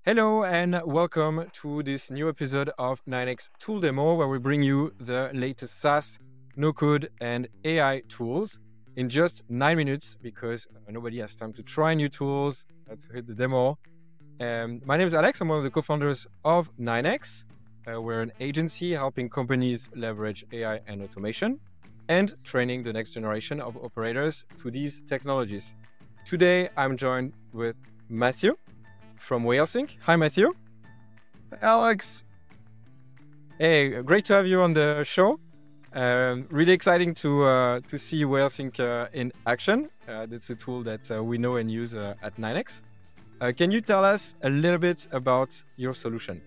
Hello and welcome to this new episode of 9x Tool Demo, where we bring you the latest SaaS, no-code, and AI tools in just 9 minutes because nobody has time to try new tools, to hit the demo. My name is Alex. I'm one of the co-founders of 9x. We're an agency helping companies leverage AI and automation and training the next generation of operators to these technologies. Today, I'm joined with Matthew from Whalesync. Hi, Matthew. Hey, Alex. Hey, great to have you on the show. Really exciting to see Whalesync in action. That's a tool that we know and use at 9x. Can you tell us a little bit about your solution?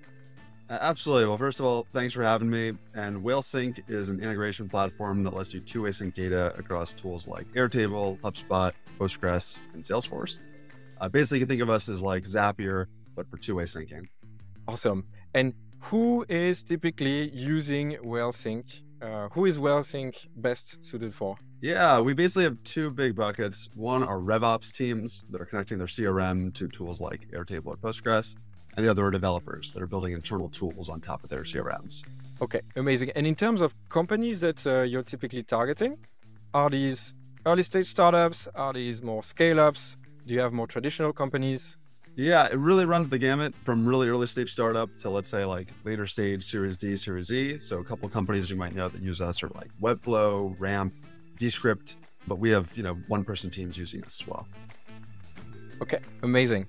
Absolutely. Well, first of all, thanks for having me. And Whalesync is an integration platform that lets you two-way sync data across tools like Airtable, HubSpot, Postgres, and Salesforce. Basically, you can think of us as like Zapier, but for two-way syncing. Awesome. And who is typically using Whalesync? Who is Whalesync best suited for? Yeah, we basically have two big buckets. One are RevOps teams that are connecting their CRM to tools like Airtable or Postgres, and the other are developers that are building internal tools on top of their CRMs. Okay, amazing. And in terms of companies that you're typically targeting, are these early stage startups? Are these more scale-ups? Do you have more traditional companies? Yeah, it really runs the gamut from really early stage startup to, let's say, like later stage Series D, Series E. So a couple of companies you might know that use us are like Webflow, Ramp, Descript, but we have, one-person teams using us as well. Okay, amazing.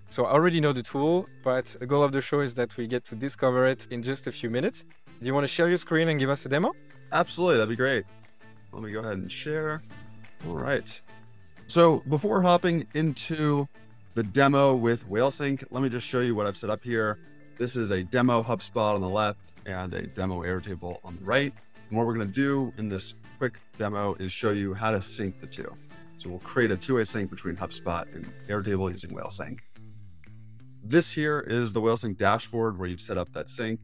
So I already know the tool, but the goal of the show is that we get to discover it in just a few minutes. Do you want to share your screen and give us a demo? Absolutely, that'd be great. Let me go ahead and share. All right. So before hopping into the demo with Whalesync, let me just show you what I've set up here. This is a demo HubSpot on the left and a demo Airtable on the right. And what we're going to do in this quick demo is show you how to sync the two. So we'll create a two-way sync between HubSpot and Airtable using Whalesync. This here is the Whalesync dashboard where you've set up that sync.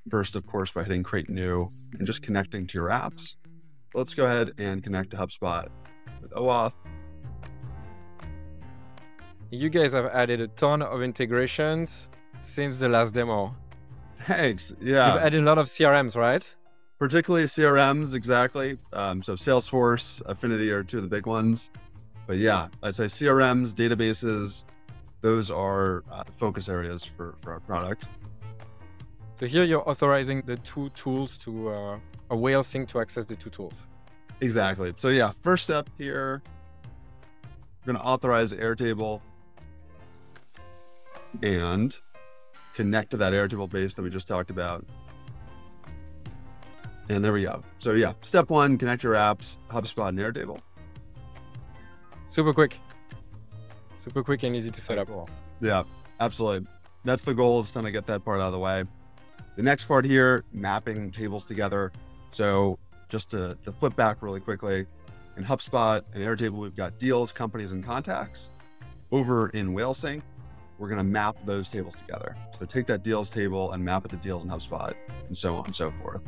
First, of course, by hitting create new and just connecting to your apps. Let's go ahead and connect to HubSpot with OAuth. You guys have added a ton of integrations since the last demo. Thanks. Yeah. You've added a lot of CRMs, right? Particularly CRMs, exactly. So Salesforce, Affinity are two of the big ones. But yeah, I'd say CRMs, databases, those are focus areas for our product. So here you're authorizing the two tools to a Whalesync to access the two tools. Exactly. So yeah, first step here, we're going to authorize Airtable and connect to that Airtable base that we just talked about. And there we go. So yeah, step one, connect your apps, HubSpot and Airtable. Super quick and easy to set up. Cool. Yeah, absolutely. That's the goal, is trying to get that part out of the way. The next part here, mapping tables together. So just to flip back really quickly, in HubSpot and Airtable, we've got deals, companies, and contacts. Over in Whalesync, we're going to map those tables together. So take that deals table and map it to deals in HubSpot, and so on and so forth.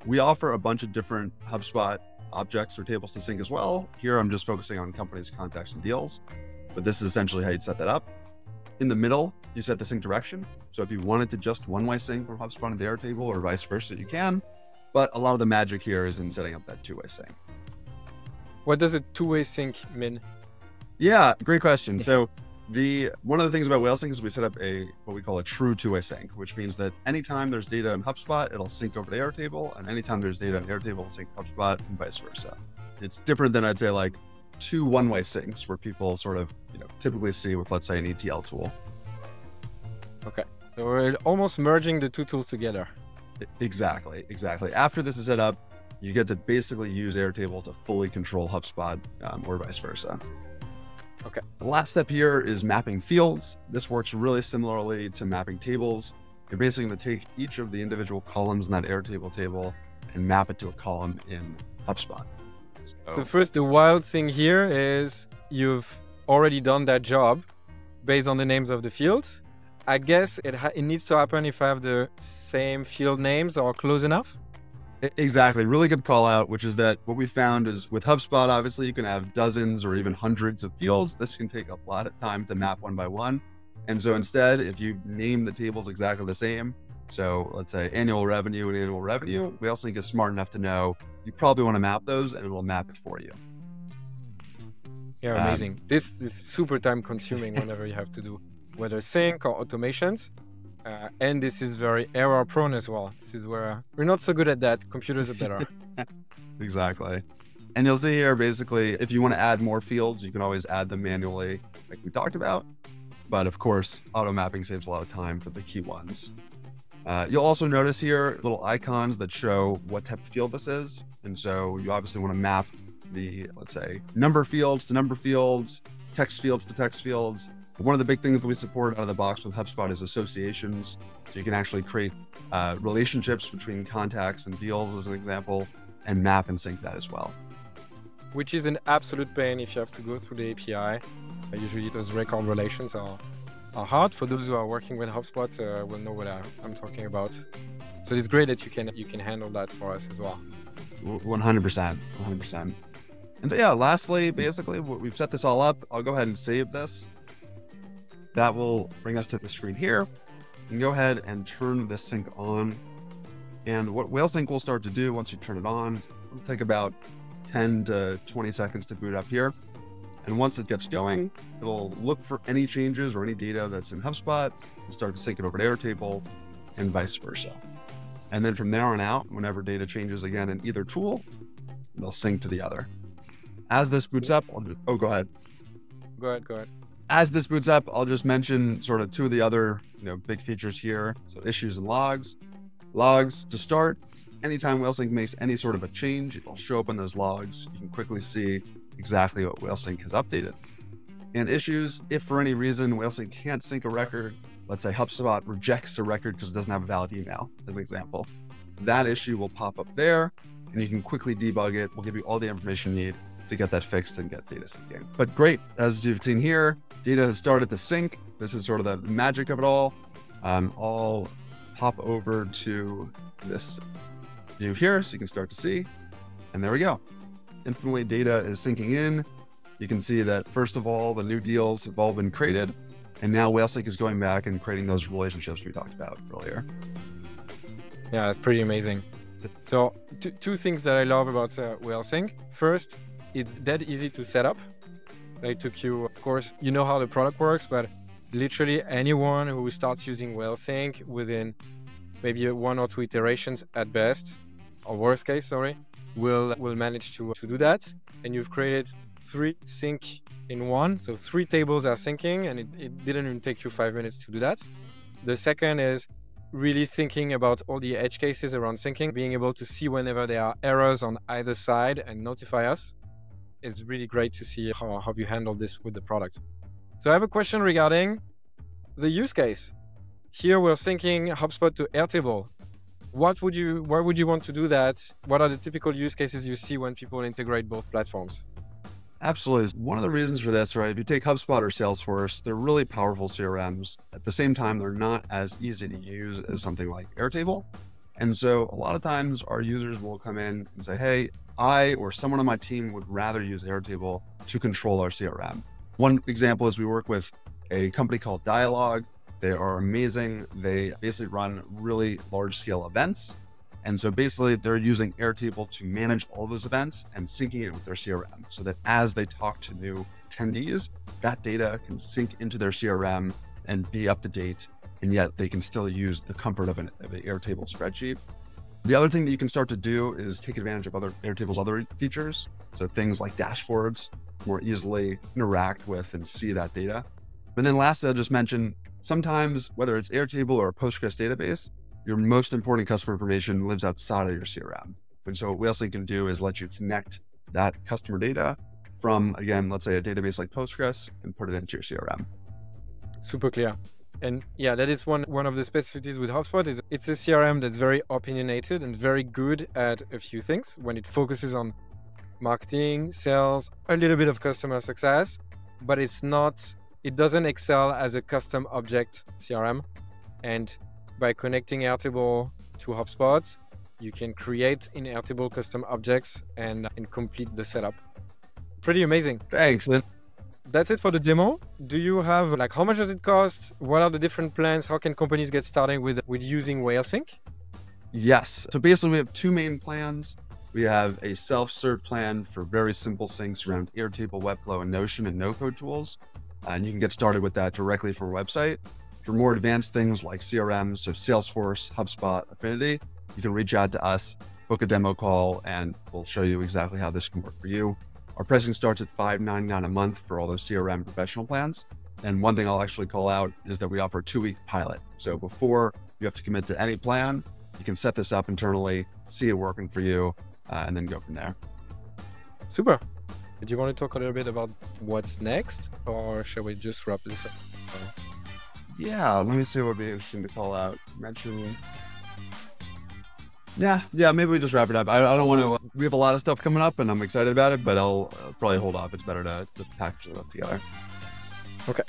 We offer a bunch of different HubSpot objects or tables to sync as well. Here, I'm just focusing on companies, contacts, and deals, but this is essentially how you'd set that up. In the middle, you set the sync direction. So if you wanted to just one-way sync from HubSpot to Airtable or vice versa, you can. But a lot of the magic here is in setting up that two-way sync. What does a two-way sync mean? Yeah, great question. So one of the things about Whalesync is we set up what we call a true two-way sync, which means that anytime there's data in HubSpot, it'll sync over to Airtable, and anytime there's data in Airtable, it'll sync to HubSpot and vice versa. It's different than, I'd say, like two one-way syncs where people sort of typically see with, let's say, an ETL tool. Okay, so we're almost merging the two tools together. Exactly. After this is set up, you get to basically use Airtable to fully control HubSpot or vice versa. Okay. The last step here is mapping fields. This works really similarly to mapping tables. You're basically going to take each of the individual columns in that Airtable table and map it to a column in HubSpot. So first, the wild thing here is you've already done that job based on the names of the fields. I guess it needs to happen if I have the same field names or close enough. Exactly. Really good call out, which is that what we found is with HubSpot, obviously you can have dozens or even hundreds of fields. This can take a lot of time to map one by one. And so instead, if you name the tables exactly the same, so let's say annual revenue and annual revenue, Whalesync is smart enough to know you probably want to map those, and it will map it for you. Yeah, amazing. This is super time consuming whenever you have to do whether sync or automations. And this is very error prone as well. This is where we're not so good at that. Computers are better. Exactly. And you'll see here, basically, if you want to add more fields, you can always add them manually, like we talked about. But of course, auto mapping saves a lot of time for the key ones. You'll also notice here little icons that show what type of field this is. And so you obviously want to map the, let's say, number fields to number fields, text fields to text fields. One of the big things that we support out of the box with HubSpot is associations. So you can actually create relationships between contacts and deals, as an example, and map and sync that as well. Which is an absolute pain if you have to go through the API. Usually those record relations are hard. For those who are working with HubSpot will know what I'm talking about. So it's great that you can handle that for us as well. 100%, 100%. And so yeah, lastly, basically, we've set this all up. I'll go ahead and save this. That will bring us to the screen here. You can go ahead and turn this sync on. And what Whalesync will start to do once you turn it on, it'll take about 10 to 20 seconds to boot up here. And once it gets going, it'll look for any changes or any data that's in HubSpot and start to sync it over to Airtable and vice versa. And then from there on out, whenever data changes again in either tool, they'll sync to the other. As this boots up, go ahead. Go ahead. As this boots up, I'll just mention sort of two of the other big features here. So issues and logs. Logs to start. Anytime Whalesync makes any sort of a change, it'll show up in those logs. You can quickly see exactly what Whalesync has updated. And issues, if for any reason Whalesync can't sync a record, let's say HubSpot rejects a record because it doesn't have a valid email, as an example, that issue will pop up there and you can quickly debug it. We'll give you all the information you need to get that fixed and get data syncing. But great, as you've seen here, data has started to sync. This is sort of the magic of it all. I'll hop over to this view here so you can start to see, and there we go. Instantly data is syncing in. You can see that first of all, the new deals have all been created, and now Whalesync is going back and creating those relationships we talked about earlier. Yeah, it's pretty amazing. So two things that I love about Whalesync. First, it's that easy to set up. It took you, of course, you know how the product works, but literally anyone who starts using Whalesync within maybe 1 or 2 iterations at best, or worst case, will manage to do that. And you've created 3 sync in one. So 3 tables are syncing, and it didn't even take you 5 minutes to do that. The second is really thinking about all the edge cases around syncing, being able to see whenever there are errors on either side and notify us. It's really great to see how you handle this with the product. So I have a question regarding the use case. Here we're syncing HubSpot to Airtable. Why would you want to do that? What are the typical use cases you see when people integrate both platforms? Absolutely. One of the reasons for this, right? If you take HubSpot or Salesforce, they're really powerful CRMs. At the same time, they're not as easy to use as something like Airtable. And so a lot of times our users will come in and say, hey, I or someone on my team would rather use Airtable to control our CRM. One example is we work with a company called Dialogue. They are amazing. They basically run really large scale events. And so basically they're using Airtable to manage all those events and syncing it with their CRM so that as they talk to new attendees, that data can sync into their CRM and be up to date. And yet they can still use the comfort of an Airtable spreadsheet. The other thing that you can start to do is take advantage of Airtable's other features. So things like dashboards, more easily interact with and see that data. And then lastly, I'll just mention, sometimes whether it's Airtable or a Postgres database, your most important customer information lives outside of your CRM. And so what Whalesync can do is let you connect that customer data from, again, let's say a database like Postgres and put it into your CRM. Super clear. And yeah, that is one of the specificities with HubSpot is it's a CRM that's very opinionated and very good at a few things when it focuses on marketing, sales, a little bit of customer success, but it doesn't excel as a custom object CRM. And by connecting Airtable to HubSpot, you can create in Airtable custom objects and complete the setup. Pretty amazing. Thanks. That's it for the demo. Do you have like how much does it cost? What are the different plans? How can companies get started with using Whalesync? Yes. So basically we have two main plans. We have a self-serve plan for very simple things around Airtable, Webflow, and Notion and no-code tools. And you can get started with that directly from our website. For more advanced things like CRMs, so Salesforce, HubSpot, Affinity, you can reach out to us, book a demo call, and we'll show you exactly how this can work for you. Our pricing starts at $5.99 a month for all those CRM professional plans. And one thing I'll actually call out is that we offer a 2-week pilot. So before you have to commit to any plan, you can set this up internally, see it working for you, and then go from there. Super. Do you want to talk a little bit about what's next, or shall we just wrap this up? Yeah, let me see what would be interesting to call out. Mention. Yeah, maybe we just wrap it up. I don't want to, we have a lot of stuff coming up and I'm excited about it, but I'll probably hold off. It's better to package it up together. Okay.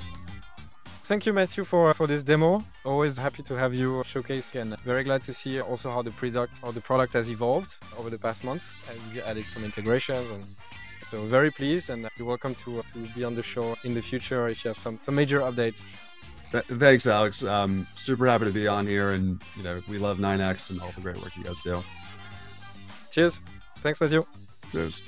Thank you, Matthew, for this demo. Always happy to have you showcase, and very glad to see also how the product has evolved over the past months, and you added some integrations, and so very pleased, and you're welcome to be on the show in the future if you have some major updates. Thanks, Alex. Super happy to be on here, and we love 9X and all the great work you guys do. Cheers. Thanks, Matthew. Cheers.